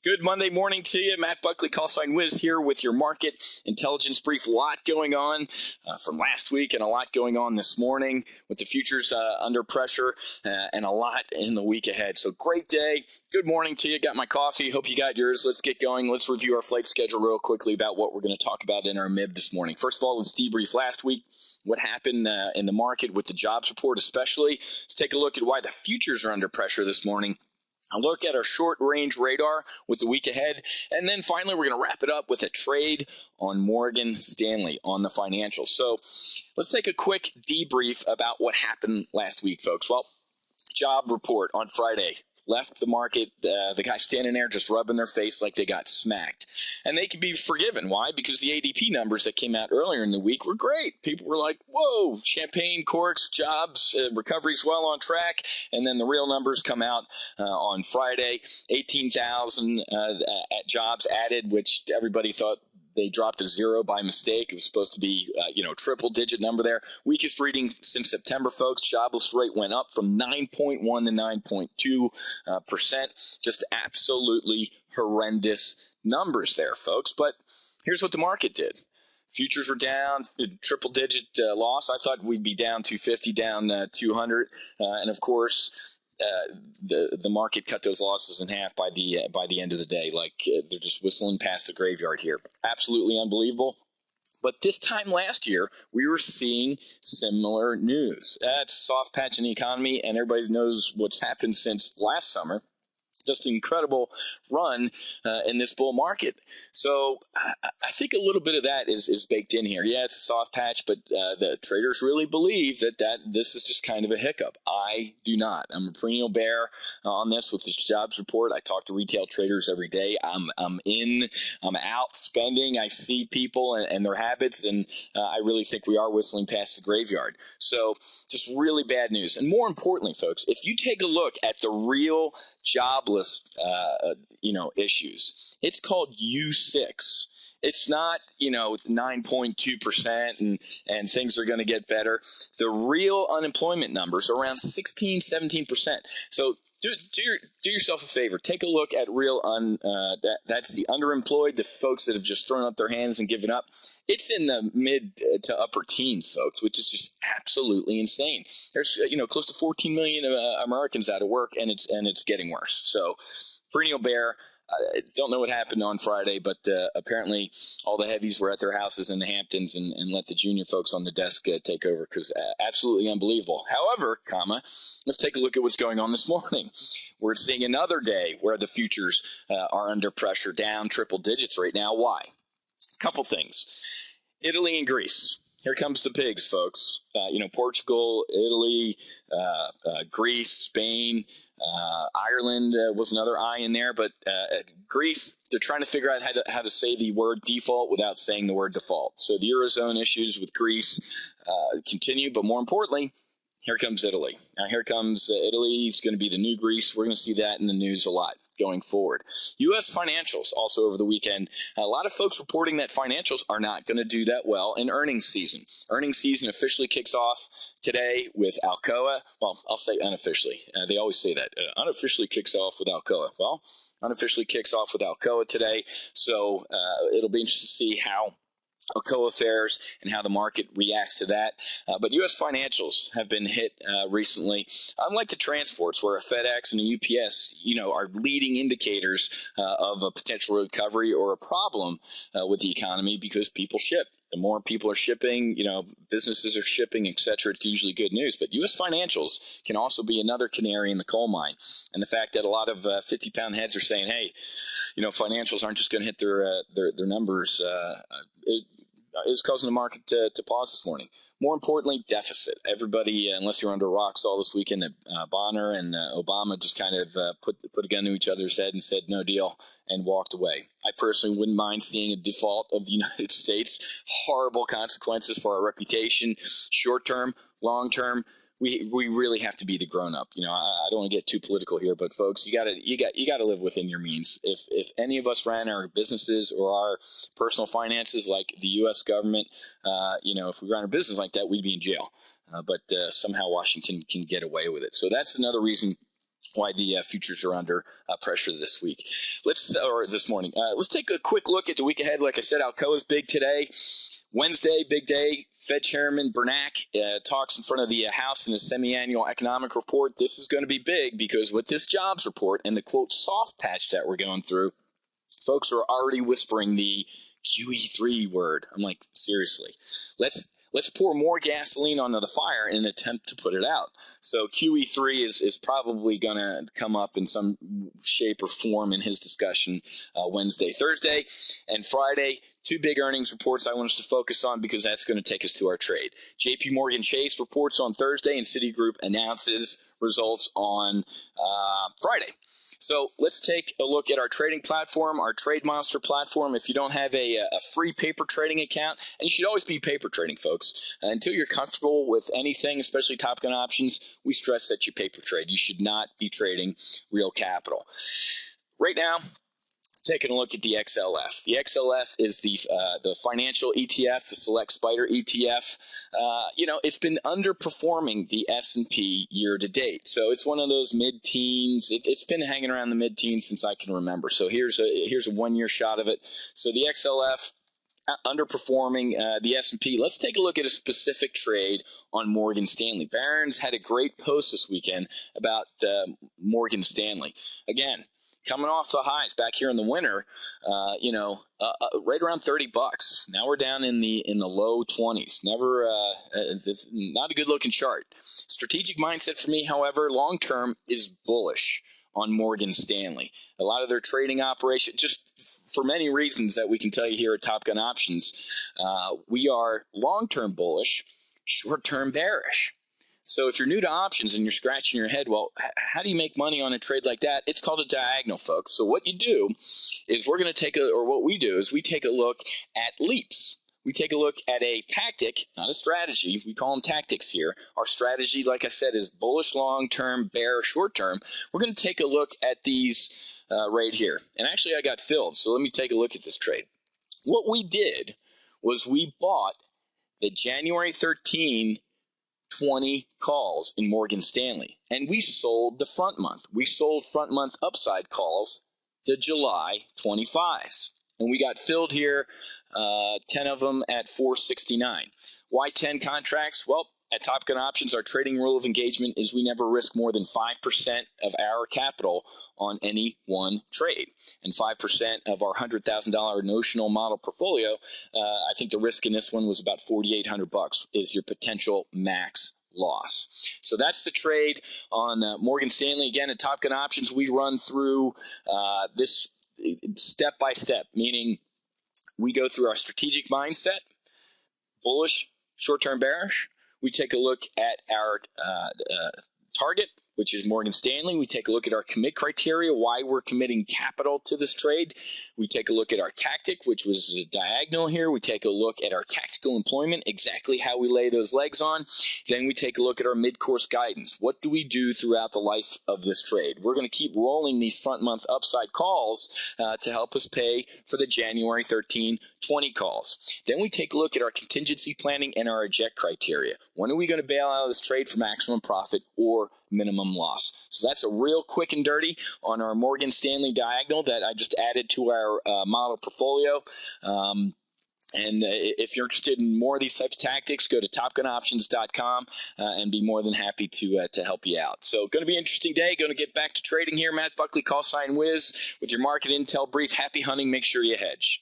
Good Monday morning to you. Matt Buckley, call sign Wiz here with your market intelligence brief. A lot going on from last week and a lot going on this morning with the futures under pressure and a lot in the week ahead. So great day. Good morning to you. Got my coffee. Hope you got yours. Let's get going. Let's review our flight schedule real quickly about what we're going to talk about in our MIB this morning. First of all, let's debrief last week. What happened in the market with the jobs report especially. Let's take a look at why the futures are under pressure this morning. A look at our short-range radar with the week ahead. And then finally, we're going to wrap it up with a trade on Morgan Stanley on the financials. So let's take a quick debrief about what happened last week, folks. Well, job report on Friday left the market, the guys standing there just rubbing their face like they got smacked. And they can be forgiven. Why? Because the ADP numbers that came out earlier in the week were great. People were like, whoa, champagne corks, jobs, recovery's well on track. And then the real numbers come out on Friday. 18,000 jobs added, which everybody thought they dropped to zero by mistake. It was supposed to be, triple-digit number there. Weakest reading since September, folks. Jobless rate went up from 9.1 to 9.2%. Just absolutely horrendous numbers there, folks. But here's what the market did. Futures were down, triple-digit loss. I thought we'd be down 250, down 200. And, of course, the market cut those losses in half by the end of the day. They're just whistling past the graveyard here. Absolutely unbelievable. But this time last year, we were seeing similar news. It's a soft patch in the economy, and everybody knows what's happened since last summer. Just an incredible run in this bull market. So I think a little bit of that is baked in here. Yeah, it's a soft patch, but the traders really believe that this is just kind of a hiccup. I do not. I'm a perennial bear on this with this jobs report. I talk to retail traders every day. I'm out spending. I see people and their habits, and I really think we are whistling past the graveyard. So just really bad news. And more importantly, folks, if you take a look at the real jobless issues. It's called U6. It's not, 9.2% and things are going to get better. The real unemployment numbers are around 16, 17%. So do yourself a favor. Take a look at real that's the underemployed, the folks that have just thrown up their hands and given up. It's in the mid to upper teens, folks, which is just absolutely insane. There's close to 14 million Americans out of work, and it's getting worse. So, perennial bear. I don't know what happened on Friday, but apparently all the heavies were at their houses in the Hamptons and let the junior folks on the desk take over because absolutely unbelievable. However, let's take a look at what's going on this morning. We're seeing another day where the futures are under pressure, down triple digits right now. Why? A couple things. Italy and Greece. Here comes the pigs, folks. Portugal, Italy, Greece, Spain, Ireland was another I in there, but Greece, they're trying to figure out how to say the word default without saying the word default. So the Eurozone issues with Greece continue, but more importantly, here comes Italy. Now here comes Italy. It's going to be the new Greece. We're going to see that in the news a lot going forward. U.S. financials also over the weekend. A lot of folks reporting that financials are not going to do that well in earnings season. Earnings season officially kicks off today with Alcoa. Well, I'll say unofficially. They always say that. Unofficially kicks off with Alcoa. Well, unofficially kicks off with Alcoa today. So it'll be interesting to see how Alcoa fares and how the market reacts to that. But U.S. financials have been hit recently. Unlike the transports, where a FedEx and a UPS, are leading indicators of a potential recovery or a problem with the economy because people ship. The more people are shipping, businesses are shipping, et cetera, it's usually good news. But U.S. financials can also be another canary in the coal mine. And the fact that a lot of 50-pound heads are saying, hey, financials aren't just going to hit their numbers, is causing the market to pause this morning. More importantly, deficit. Everybody, unless you're under a rock, saw this weekend that Bonner and Obama just kind of put a gun to each other's head and said no deal and walked away. I personally wouldn't mind seeing a default of the United States. Horrible consequences for our reputation, short term, long term. We really have to be the grown up. I don't want to get too political here, but folks, you got to live within your means. If any of us ran our businesses or our personal finances like the U.S. government, if we ran our business like that, we'd be in jail. But somehow Washington can get away with it. So that's another reason why the futures are under pressure this week. This morning. Let's take a quick look at the week ahead. Like I said, Alcoa's big today. Wednesday, big day. Fed Chairman Bernanke talks in front of the House in his semi-annual economic report. This is going to be big because with this jobs report and the, quote, soft patch that we're going through, folks are already whispering the QE3 word. I'm like, seriously, let's pour more gasoline onto the fire in an attempt to put it out. So QE3 is probably going to come up in some shape or form in his discussion Wednesday, Thursday, and Friday. Two big earnings reports I want us to focus on because that's going to take us to our trade. JP Morgan Chase reports on Thursday and Citigroup announces results on Friday. So let's take a look at our trading platform, our Trade Monster platform. If you don't have a free paper trading account, and you should always be paper trading, folks, until you're comfortable with anything, especially Top Gun options, we stress that you paper trade. You should not be trading real capital. Right now, taking a look at the XLF. The XLF is the financial ETF, the Select Spider ETF. It's been underperforming the S&P year to date. So it's one of those mid-teens. It's been hanging around the mid-teens since I can remember. So here's a one-year shot of it. So the XLF underperforming the S&P. Let's take a look at a specific trade on Morgan Stanley. Barron's had a great post this weekend about Morgan Stanley. Again, coming off the highs back here in the winter, right around $30. Now we're down in the low 20s. Never, not a good looking chart. Strategic mindset for me, however, long term is bullish on Morgan Stanley. A lot of their trading operation, just for many reasons that we can tell you here at Top Gun Options, we are long term bullish, short term bearish. So if you're new to options and you're scratching your head, well, how do you make money on a trade like that? It's called a diagonal, folks. So what you do is what we do is we take a look at leaps. We take a look at a tactic, not a strategy. We call them tactics here. Our strategy, like I said, is bullish long-term, bear short-term. We're going to take a look at these right here. And actually, I got filled, so let me take a look at this trade. What we did was we bought the January 13 20 calls in Morgan Stanley, and we sold the front month. We sold front month upside calls, the July 25s, and we got filled here, 10 of them at 469. Why 10 contracts? Well, at Top Gun Options, our trading rule of engagement is we never risk more than 5% of our capital on any one trade. And 5% of our $100,000 notional model portfolio, I think the risk in this one was about $4,800 is your potential max loss. So that's the trade on Morgan Stanley. Again, at Top Gun Options, we run through this step by step, meaning we go through our strategic mindset, bullish, short-term bearish. We take a look at our target, which is Morgan Stanley. We take a look at our commit criteria, why we're committing capital to this trade. We take a look at our tactic, which was a diagonal here. We take a look at our tactical employment, exactly how we lay those legs on. Then we take a look at our mid-course guidance. What do we do throughout the life of this trade? We're going to keep rolling these front month upside calls to help us pay for the January 13 20 calls. Then we take a look at our contingency planning and our eject criteria. When are we going to bail out of this trade for maximum profit or minimum loss? So that's a real quick and dirty on our Morgan Stanley diagonal that I just added to our model portfolio. And if you're interested in more of these types of tactics, go to topgunoptions.com and be more than happy to help you out. So going to be an interesting day. Going to get back to trading here. Matt Buckley, call sign Wiz, with your market intel brief. Happy hunting. Make sure you hedge.